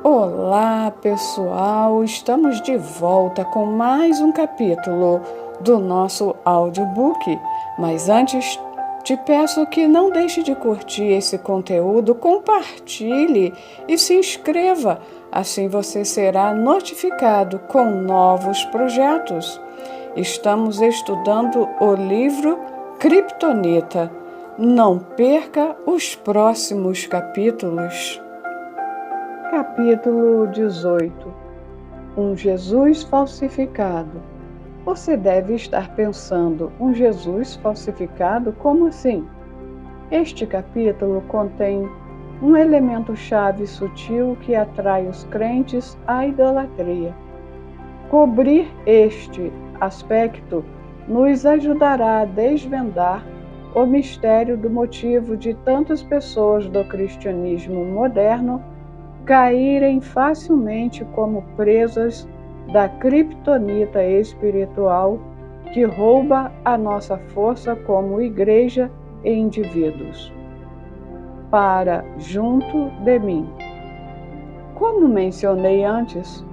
Olá, pessoal! Estamos de volta com mais um capítulo do nosso audiobook. Mas antes, te peço que não deixe de curtir esse conteúdo, compartilhe e se inscreva. Assim você será notificado com novos projetos. Estamos estudando o livro Kryptonita. Não perca os próximos capítulos. Capítulo 18. Um Jesus falsificado. Você deve estar pensando, um Jesus falsificado? Como assim? Este capítulo contém um elemento-chave sutil que atrai os crentes à idolatria. Cobrir este aspecto nos ajudará a desvendar o mistério do motivo de tantas pessoas do cristianismo moderno caírem facilmente como presas da criptonita espiritual que rouba a nossa força como igreja e indivíduos. Para junto de mim. Como mencionei antes,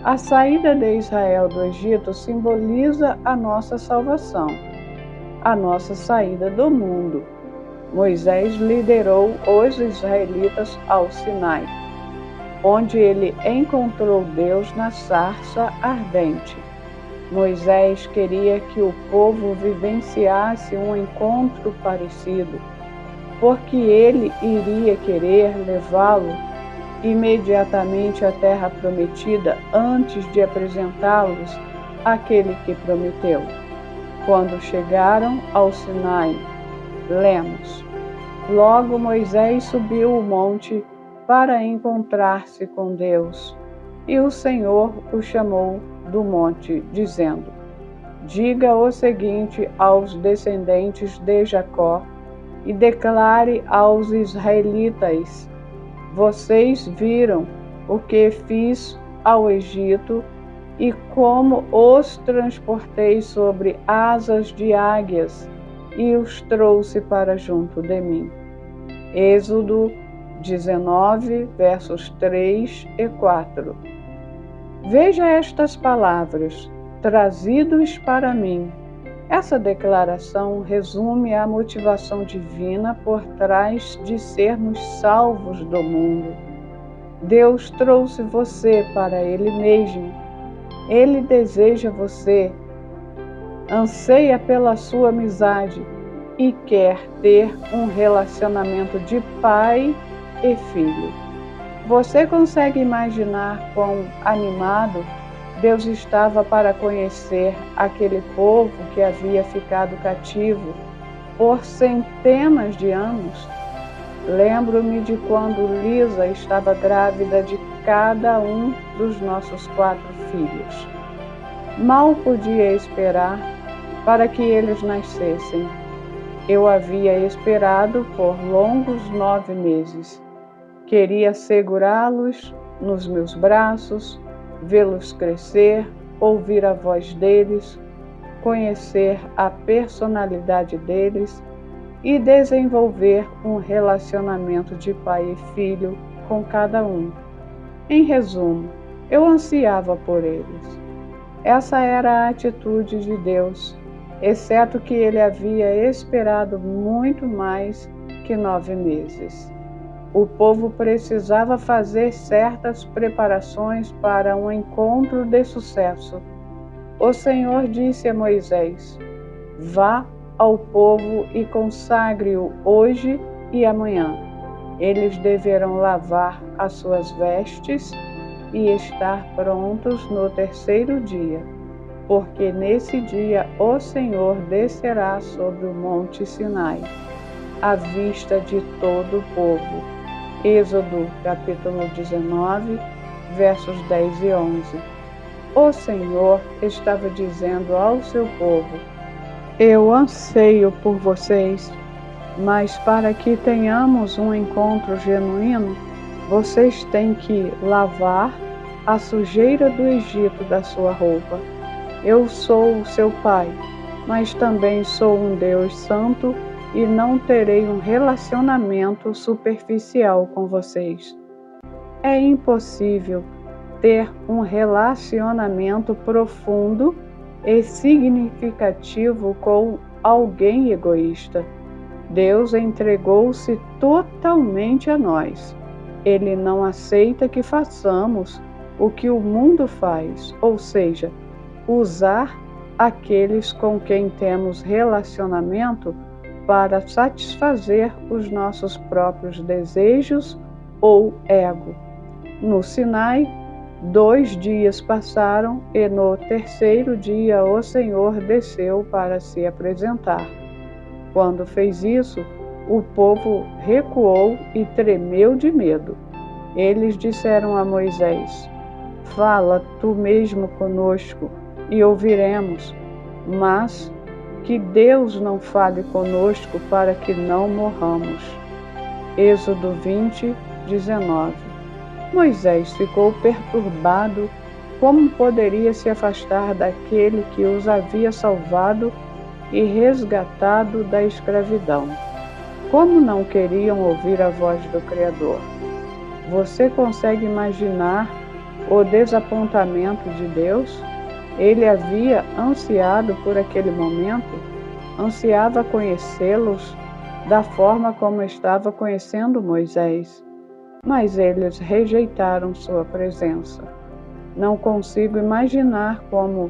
a saída de Israel do Egito simboliza a nossa salvação, a nossa saída do mundo. Moisés liderou os israelitas ao Sinai, onde ele encontrou Deus na sarça ardente. Moisés queria que o povo vivenciasse um encontro parecido, porque ele iria querer levá-lo imediatamente à terra prometida antes de apresentá-los àquele que prometeu. Quando chegaram ao Sinai, lemos: logo Moisés subiu o monte para encontrar-se com Deus. E o Senhor o chamou do monte, dizendo: diga o seguinte aos descendentes de Jacó e declare aos israelitas: vocês viram o que fiz ao Egito e como os transportei sobre asas de águias e os trouxe para junto de mim. Êxodo 19, versos 3 e 4. Veja estas palavras, trazidos para mim. Essa declaração resume a motivação divina por trás de sermos salvos do mundo. Deus trouxe você para Ele mesmo. Ele deseja você, anseia pela sua amizade e quer ter um relacionamento de pai e filho. Você consegue imaginar quão animado Deus estava para conhecer aquele povo que havia ficado cativo por centenas de anos? Lembro-me de quando Lisa estava grávida de cada um dos nossos 4 filhos. Mal podia esperar para que eles nascessem. Eu havia esperado por longos 9 meses. Queria segurá-los nos meus braços, vê-los crescer, ouvir a voz deles, conhecer a personalidade deles e desenvolver um relacionamento de pai e filho com cada um. Em resumo, eu ansiava por eles. Essa era a atitude de Deus, exceto que ele havia esperado muito mais que 9 meses. O povo precisava fazer certas preparações para um encontro de sucesso. O Senhor disse a Moisés: vá ao povo e consagre-o hoje e amanhã. Eles deverão lavar as suas vestes e estar prontos no 3º dia, porque nesse dia o Senhor descerá sobre o monte Sinai, à vista de todo o povo. Êxodo capítulo 19, versos 10 e 11. O Senhor estava dizendo ao seu povo: eu anseio por vocês, mas para que tenhamos um encontro genuíno, vocês têm que lavar a sujeira do Egito da sua roupa. Eu sou o seu pai, mas também sou um Deus santo e não terei um relacionamento superficial com vocês. é impossível ter um relacionamento profundo e significativo com alguém egoísta. Deus entregou-se totalmente a nós. Ele não aceita que façamos o que o mundo faz, ou seja, usar aqueles com quem temos relacionamento para satisfazer os nossos próprios desejos ou ego. No Sinai, 2 dias passaram e no terceiro dia o Senhor desceu para se apresentar. Quando fez isso, o povo recuou e tremeu de medo. Eles disseram a Moisés: "Fala tu mesmo conosco e ouviremos, mas que Deus não fale conosco para que não morramos." Êxodo 20, 19. Moisés ficou perturbado. Como poderia se afastar daquele que os havia salvado e resgatado da escravidão? Como não queriam ouvir a voz do Criador? Você consegue imaginar o desapontamento de Deus? Ele havia ansiado por aquele momento, ansiava conhecê-los da forma como estava conhecendo Moisés, mas eles rejeitaram sua presença. Não consigo imaginar como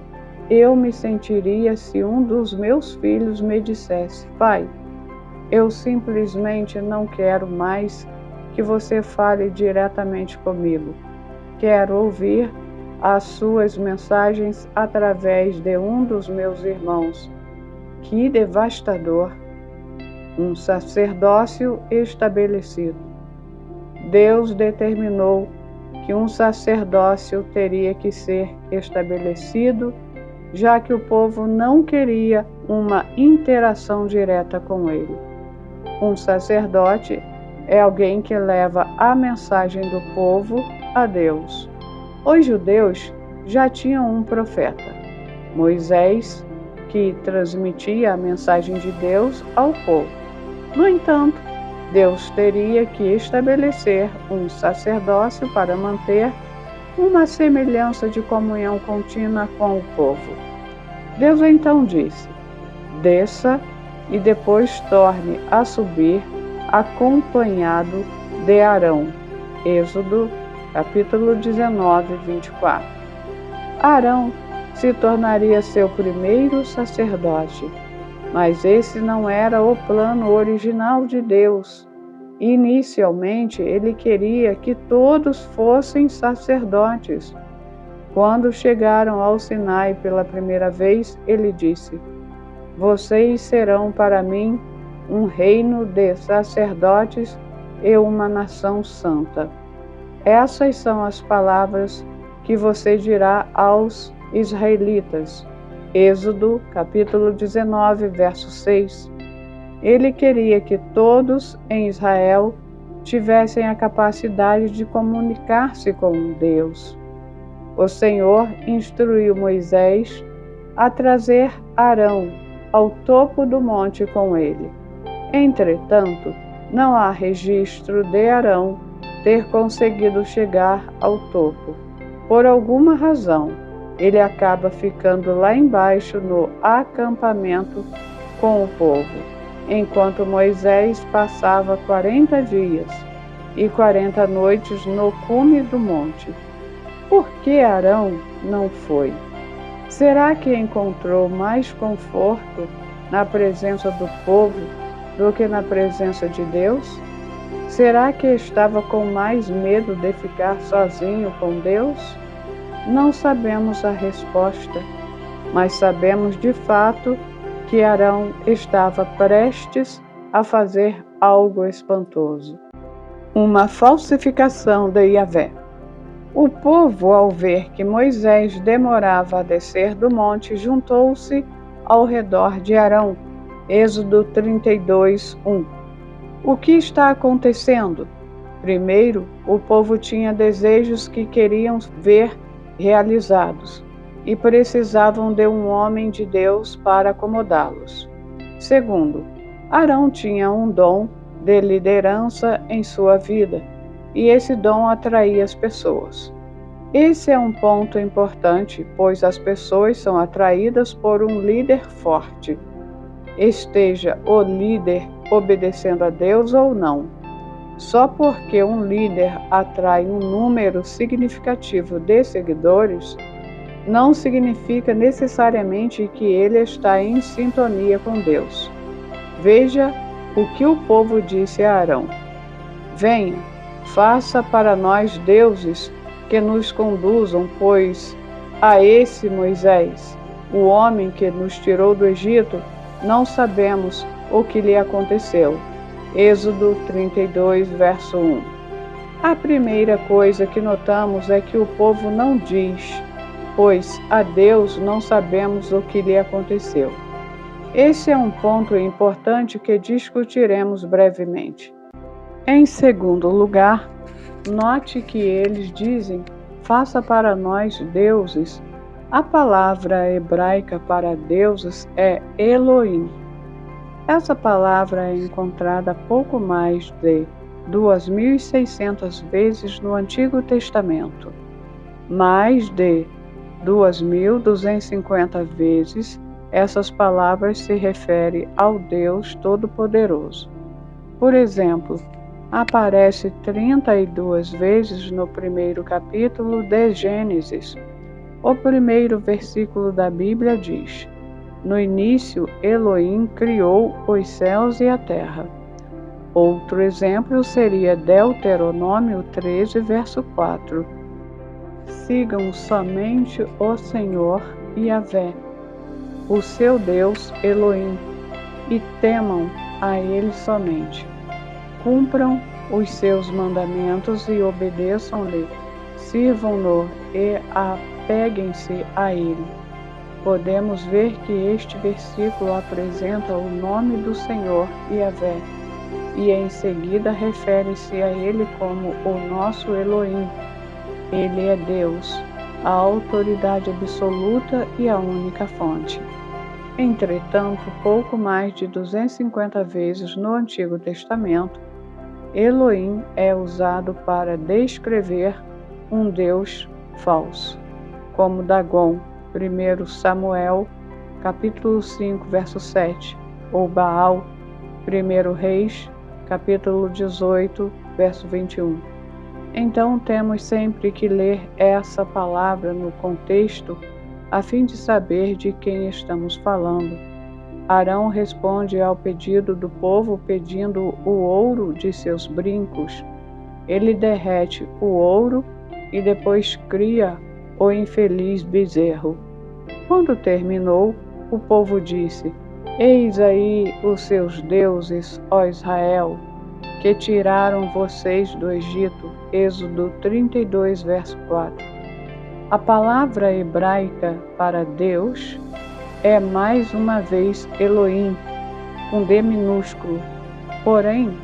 eu me sentiria se um dos meus filhos me dissesse: "Pai, eu simplesmente não quero mais que você fale diretamente comigo. Quero ouvir as suas mensagens através de um dos meus irmãos." Que devastador! Um sacerdócio estabelecido. Deus determinou que um sacerdócio teria que ser estabelecido, já que o povo não queria uma interação direta com ele. Um sacerdote é alguém que leva a mensagem do povo a Deus. Os judeus já tinham um profeta, Moisés, que transmitia a mensagem de Deus ao povo. No entanto, Deus teria que estabelecer um sacerdócio para manter uma semelhança de comunhão contínua com o povo. Deus então disse: "Desça e depois torne a subir acompanhado de Arão." Êxodo, capítulo 19, 24. Arão se tornaria seu primeiro sacerdote, mas esse não era o plano original de Deus. Inicialmente, ele queria que todos fossem sacerdotes. Quando chegaram ao Sinai pela primeira vez, ele disse: "Vocês serão para mim um reino de sacerdotes e uma nação santa." Essas são as palavras que você dirá aos israelitas. Êxodo, capítulo 19, verso 6. Ele queria que todos em Israel tivessem a capacidade de comunicar-se com Deus. O Senhor instruiu Moisés a trazer Arão ao topo do monte com ele. Entretanto, não há registro de Arão ter conseguido chegar ao topo. Por alguma razão, ele acaba ficando lá embaixo no acampamento com o povo, enquanto Moisés passava 40 dias e 40 noites no cume do monte. Por que Arão não foi? Será que encontrou mais conforto na presença do povo do que na presença de Deus? Será que estava com mais medo de ficar sozinho com Deus? Não sabemos a resposta, mas sabemos de fato que Arão estava prestes a fazer algo espantoso. Uma falsificação de Yahvé. O povo, ao ver que Moisés demorava a descer do monte, juntou-se ao redor de Arão. Êxodo 32, 1. O que está acontecendo? Primeiro, o povo tinha desejos que queriam ver realizados e precisavam de um homem de Deus para acomodá-los. Segundo, Arão tinha um dom de liderança em sua vida. e esse dom atraía as pessoas. Esse é um ponto importante, pois as pessoas são atraídas por um líder forte, esteja o líder obedecendo a Deus ou não. Só porque um líder atrai um número significativo de seguidores, não significa necessariamente que ele está em sintonia com Deus. Veja o que o povo disse a Arão: venha, faça para nós deuses que nos conduzam, pois a esse Moisés, o homem que nos tirou do Egito, não sabemos o que lhe aconteceu. Êxodo 32, verso 1. A primeira coisa que notamos é que o povo não diz, pois a Deus não sabemos o que lhe aconteceu. Esse é um ponto importante que discutiremos brevemente. Em segundo lugar, note que eles dizem, faça para nós deuses. A palavra hebraica para deuses é Elohim. Essa palavra é encontrada pouco mais de 2.600 vezes no Antigo Testamento. Mais de 2.250 vezes essas palavras se referem ao Deus Todo-Poderoso. Por exemplo, aparece 32 vezes no primeiro capítulo de Gênesis. O primeiro versículo da Bíblia diz: no início, Elohim criou os céus e a terra. Outro exemplo seria Deuteronômio 13, verso 4. Sigam somente o Senhor Yahvé, o seu Deus Elohim, e temam a Ele somente. Cumpram os seus mandamentos e obedeçam-lhe, sirvam-no e apeguem-se a Ele. Podemos ver que este versículo apresenta o nome do Senhor Yahvé e em seguida refere-se a Ele como o nosso Elohim. Ele é Deus, a autoridade absoluta e a única fonte. Entretanto, pouco mais de 250 vezes no Antigo Testamento, Elohim é usado para descrever um Deus falso, como Dagon, 1 Samuel, capítulo 5, verso 7, ou Baal, 1 Reis, capítulo 18, verso 21. Então temos sempre que ler essa palavra no contexto, a fim de saber de quem estamos falando. Arão responde ao pedido do povo pedindo o ouro de seus brincos. Ele derrete o ouro e depois cria o infeliz bezerro. Quando terminou, o povo disse: eis aí os seus deuses, ó Israel, que tiraram vocês do Egito. Êxodo 32, verso 4. A palavra hebraica para Deus é mais uma vez Elohim, com D minúsculo. Porém,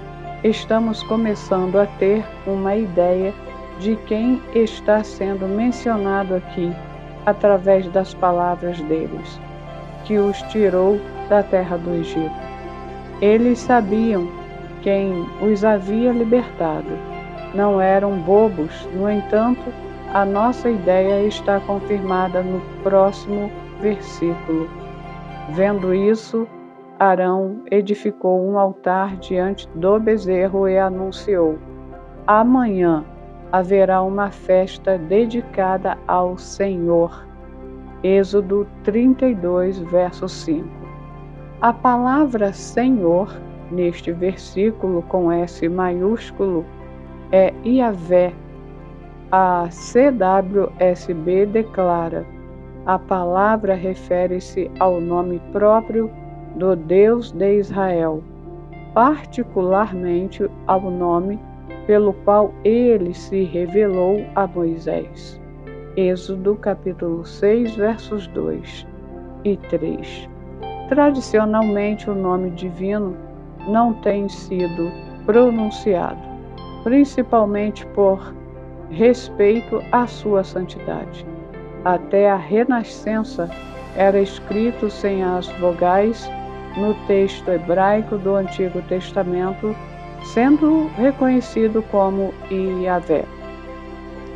estamos começando a ter uma ideia de quem está sendo mencionado aqui através das palavras deles, que os tirou da terra do Egito. Eles sabiam quem os havia libertado. Não eram bobos, no entanto, a nossa ideia está confirmada no próximo versículo. Vendo isso, Arão edificou um altar diante do bezerro e anunciou: amanhã haverá uma festa dedicada ao Senhor. Êxodo 32, verso 5. A palavra Senhor, neste versículo com S maiúsculo, é Yahvé. A CWSB declara: a palavra refere-se ao nome próprio do Deus de Israel, particularmente ao nome pelo qual ele se revelou a Moisés. Êxodo capítulo 6, versos 2 e 3. Tradicionalmente, o nome divino não tem sido pronunciado, principalmente por respeito à sua santidade. Até a Renascença era escrito sem as vogais no texto hebraico do Antigo Testamento sendo reconhecido como Yahvé.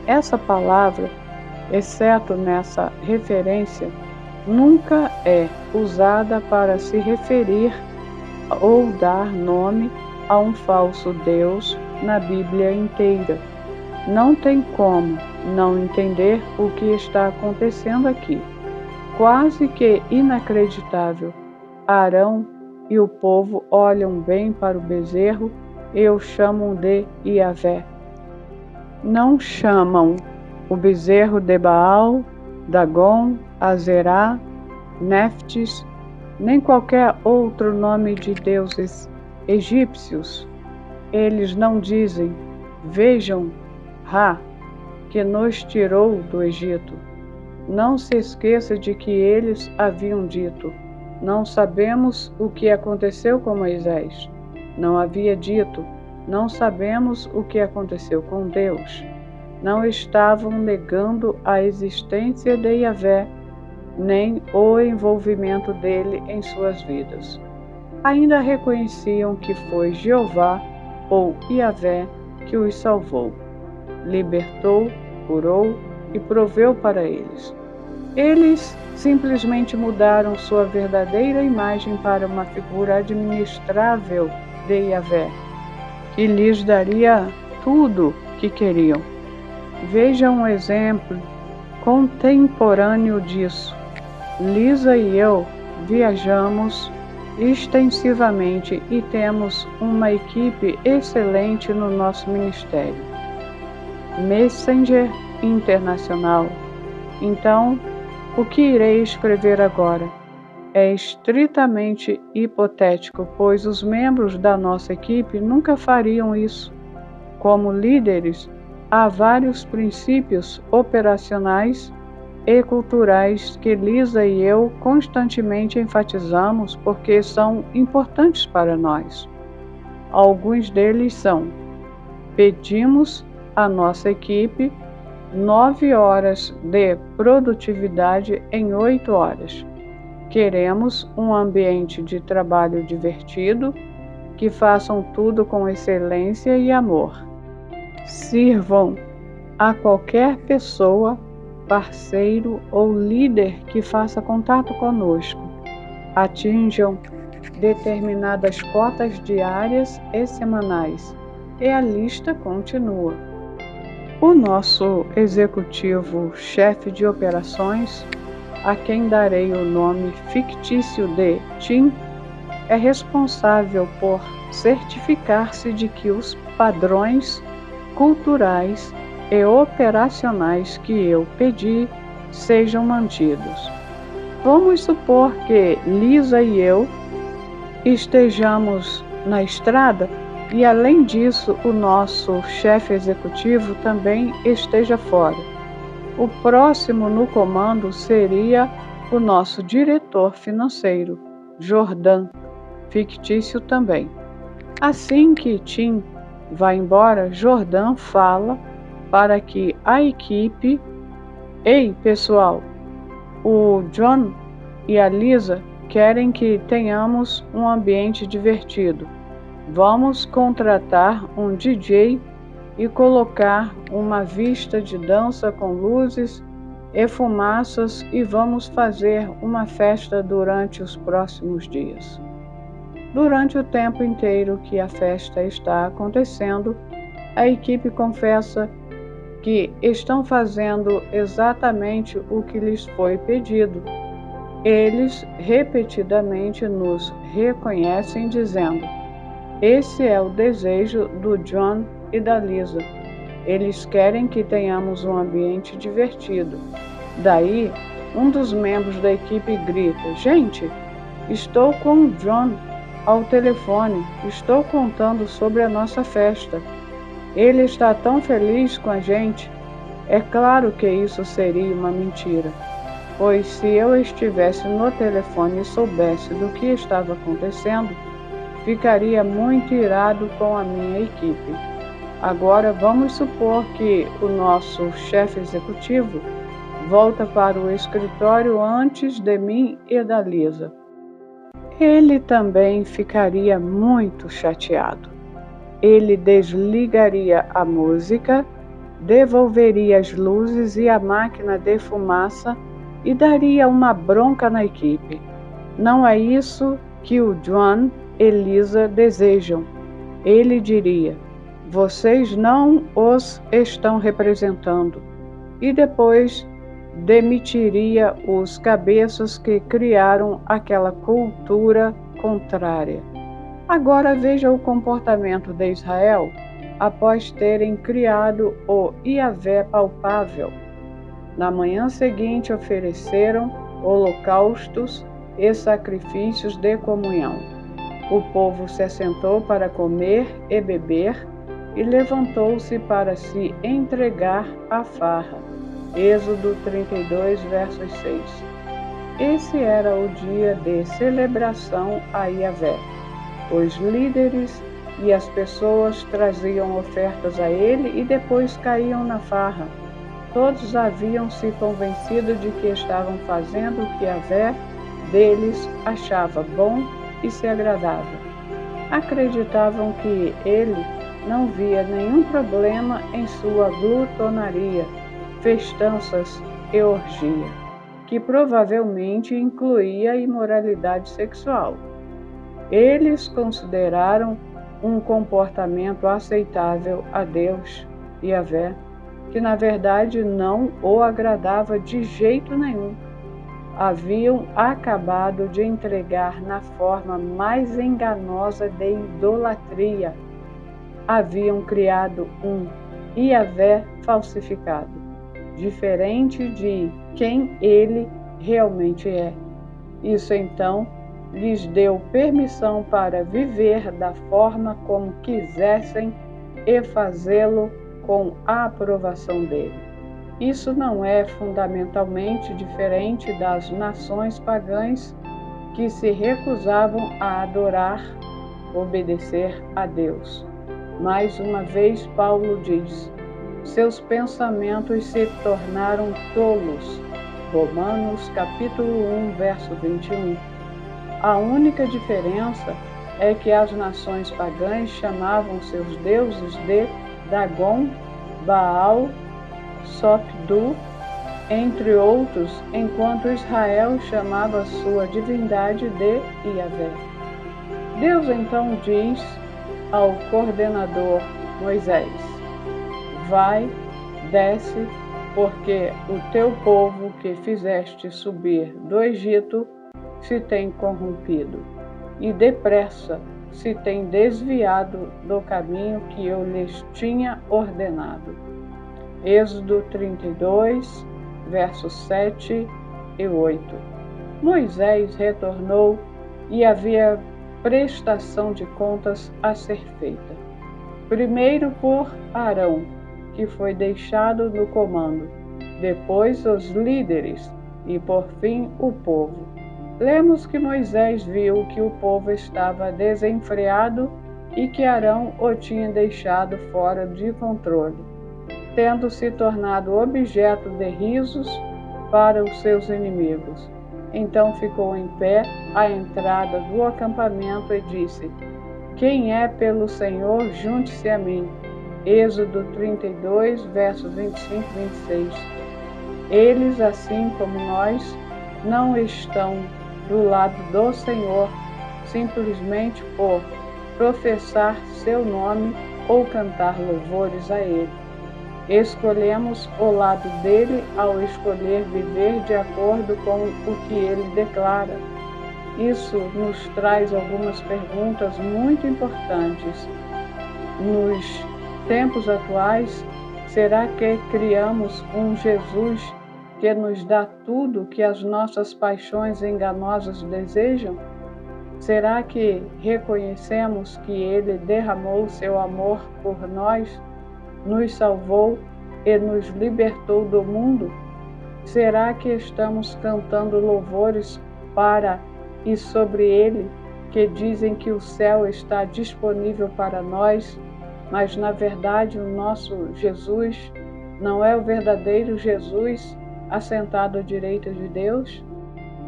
Essa palavra, exceto nessa referência, nunca é usada para se referir ou dar nome a um falso Deus na Bíblia inteira. Não tem como não entender o que está acontecendo aqui. Quase que inacreditável. Arão e o povo olham bem para o bezerro e o chamam de Yahvé. Não chamam o bezerro de Baal, Dagon, Azerá, Neftis, nem qualquer outro nome de deuses egípcios. Eles não dizem: vejam Ra, que nos tirou do Egito. Não se esqueça de que eles haviam dito: não sabemos o que aconteceu com Moisés. Não havia dito: não sabemos o que aconteceu com Deus. Não estavam negando a existência de Yahvé, nem o envolvimento dele em suas vidas. Ainda reconheciam que foi Jeová ou Yahvé que os salvou, libertou, curou e proveu para eles. Eles simplesmente mudaram sua verdadeira imagem para uma figura administrável de Yahvé, que lhes daria tudo que queriam. Veja um exemplo contemporâneo disso. Lisa e eu viajamos extensivamente e temos uma equipe excelente no nosso ministério. Messenger Internacional. Então, o que irei escrever agora é estritamente hipotético, pois os membros da nossa equipe nunca fariam isso. Como líderes, há vários princípios operacionais e culturais que Lisa e eu constantemente enfatizamos porque são importantes para nós. Alguns deles são: pedimos à nossa equipe 9 horas de produtividade em 8 horas. Queremos um ambiente de trabalho divertido, que façam tudo com excelência e amor. Sirvam a qualquer pessoa, parceiro ou líder que faça contato conosco. Atinjam determinadas cotas diárias e semanais, e a lista continua. O nosso executivo chefe de operações, a quem darei o nome fictício de Tim, é responsável por certificar-se de que os padrões culturais e operacionais que eu pedi sejam mantidos. Vamos supor que Lisa e eu estejamos na estrada e, além disso, o nosso chefe executivo também esteja fora. O próximo no comando seria o nosso diretor financeiro, Jordan, fictício também. Assim que Tim vai embora, Jordan fala para que a equipe: ei, pessoal, o John e a Lisa querem que tenhamos um ambiente divertido. Vamos contratar um DJ e colocar uma vista de dança com luzes e fumaças e vamos fazer uma festa durante os próximos dias. Durante o tempo inteiro que a festa está acontecendo, a equipe confessa que estão fazendo exatamente o que lhes foi pedido. Eles repetidamente nos reconhecem dizendo: esse é o desejo do John e da Lisa. Eles querem que tenhamos um ambiente divertido. Daí, um dos membros da equipe grita: gente, estou com o John ao telefone, estou contando sobre a nossa festa. Ele está tão feliz com a gente. É claro que isso seria uma mentira, pois se eu estivesse no telefone e soubesse do que estava acontecendo, ficaria muito irado com a minha equipe. Agora vamos supor que o nosso chefe executivo volta para o escritório antes de mim e da Lisa. Ele também ficaria muito chateado. ele desligaria a música, devolveria as luzes e a máquina de fumaça e daria uma bronca na equipe. Não é isso que o John e Lisa desejam. Ele diria: vocês não os estão representando. E depois demitiria os cabeças que criaram aquela cultura contrária. Agora veja o comportamento de Israel após terem criado o Iavé palpável. Na manhã seguinte ofereceram holocaustos e sacrifícios de comunhão. O povo se assentou para comer e beber e levantou-se para se entregar à farra. Êxodo 32, versos 6. Esse era o dia de celebração a Iavé. Os líderes e as pessoas traziam ofertas a ele e depois caíam na farra. Todos haviam se convencido de que estavam fazendo o que Iavé deles achava bom e se agradava. Acreditavam que ele não via nenhum problema em sua glutonaria, festanças e orgia, que provavelmente incluía imoralidade sexual. Eles consideraram um comportamento aceitável a Deus, Iavé, que na verdade não o agradava de jeito nenhum. Haviam acabado de entregar na forma mais enganosa de idolatria. Haviam criado um Iavé falsificado, diferente de quem ele realmente é. Isso então lhes deu permissão para viver da forma como quisessem e fazê-lo com a aprovação dele. Isso não é fundamentalmente diferente das nações pagãs que se recusavam a adorar, obedecer a Deus. Mais uma vez, Paulo diz: seus pensamentos se tornaram tolos. Romanos capítulo 1, verso 21. A única diferença é que as nações pagãs chamavam seus deuses de Dagon, Baal, Sopdu, entre outros, enquanto Israel chamava sua divindade de Iavé. Deus então diz ao coordenador Moisés: vai, desce, porque o teu povo que fizeste subir do Egito se tem corrompido, e depressa se tem desviado do caminho que eu lhes tinha ordenado. Êxodo 32, versos 7 e 8. Moisés retornou e havia prestação de contas a ser feita. Primeiro por Arão, que foi deixado no comando, depois os líderes e por fim o povo. Lemos que Moisés viu que o povo estava desenfreado e que Arão o tinha deixado fora de controle, tendo se tornado objeto de risos para os seus inimigos. Então ficou em pé à entrada do acampamento e disse: quem é pelo Senhor, junte-se a mim. Êxodo 32, versos 25 e 26. Eles, assim como nós, não estão do lado do Senhor simplesmente por professar seu nome ou cantar louvores a Ele. Escolhemos o lado dele ao escolher viver de acordo com o que ele declara. Isso nos traz algumas perguntas muito importantes. Nos tempos atuais, será que criamos um Jesus que nos dá tudo que as nossas paixões enganosas desejam? Será que reconhecemos que Ele derramou seu amor por nós, nos salvou e nos libertou do mundo? Será que estamos cantando louvores para e sobre Ele, que dizem que o céu está disponível para nós, mas na verdade o nosso Jesus não é o verdadeiro Jesus assentado à direita de Deus?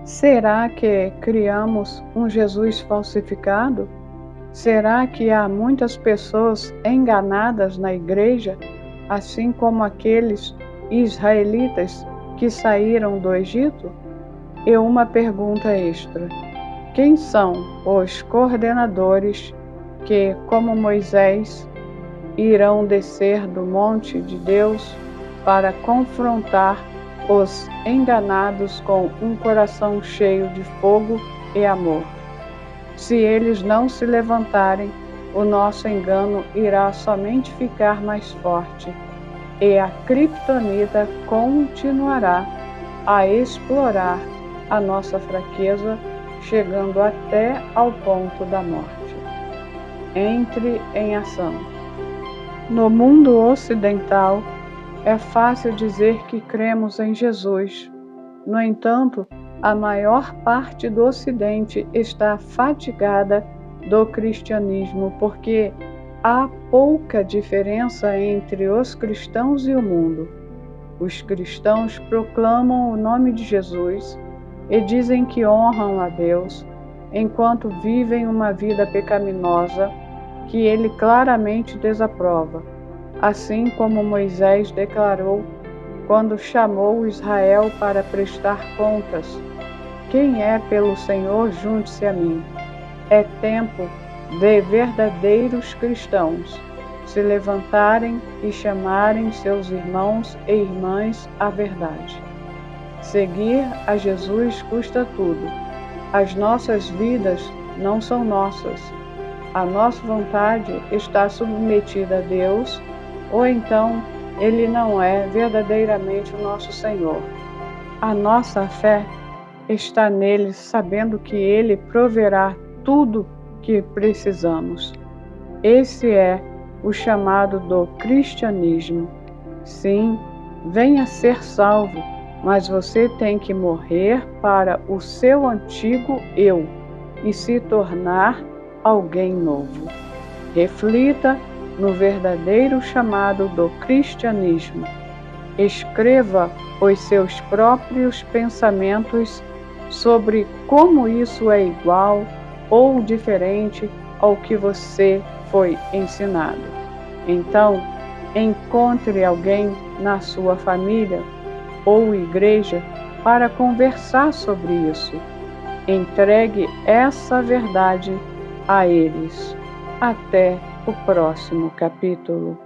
Será que criamos um Jesus falsificado? Será que há muitas pessoas enganadas na igreja, assim como aqueles israelitas que saíram do Egito? E uma pergunta extra: quem são os coordenadores que, como Moisés, irão descer do monte de Deus para confrontar os enganados com um coração cheio de fogo e amor? Se eles não se levantarem, o nosso engano irá somente ficar mais forte e a criptonita continuará a explorar a nossa fraqueza, chegando até ao ponto da morte. Entre em ação. No mundo ocidental, é fácil dizer que cremos em Jesus. No entanto, a maior parte do Ocidente está fatigada do cristianismo porque há pouca diferença entre os cristãos e o mundo. Os cristãos proclamam o nome de Jesus e dizem que honram a Deus, enquanto vivem uma vida pecaminosa que ele claramente desaprova, assim como Moisés declarou quando chamou Israel para prestar contas: quem é pelo Senhor, junte-se a mim. É tempo de verdadeiros cristãos se levantarem e chamarem seus irmãos e irmãs à verdade. Seguir a Jesus custa tudo. As nossas vidas não são nossas. A nossa vontade está submetida a Deus, ou então Ele não é verdadeiramente o nosso Senhor. A nossa fé está nele, sabendo que Ele proverá tudo que precisamos. Esse é o chamado do cristianismo. Sim, venha ser salvo, mas você tem que morrer para o seu antigo eu e se tornar alguém novo. Reflita no verdadeiro chamado do cristianismo. Escreva os seus próprios pensamentos sobre como isso é igual ou diferente ao que você foi ensinado. Então, encontre alguém na sua família ou igreja para conversar sobre isso. Entregue essa verdade a eles. Até o próximo capítulo.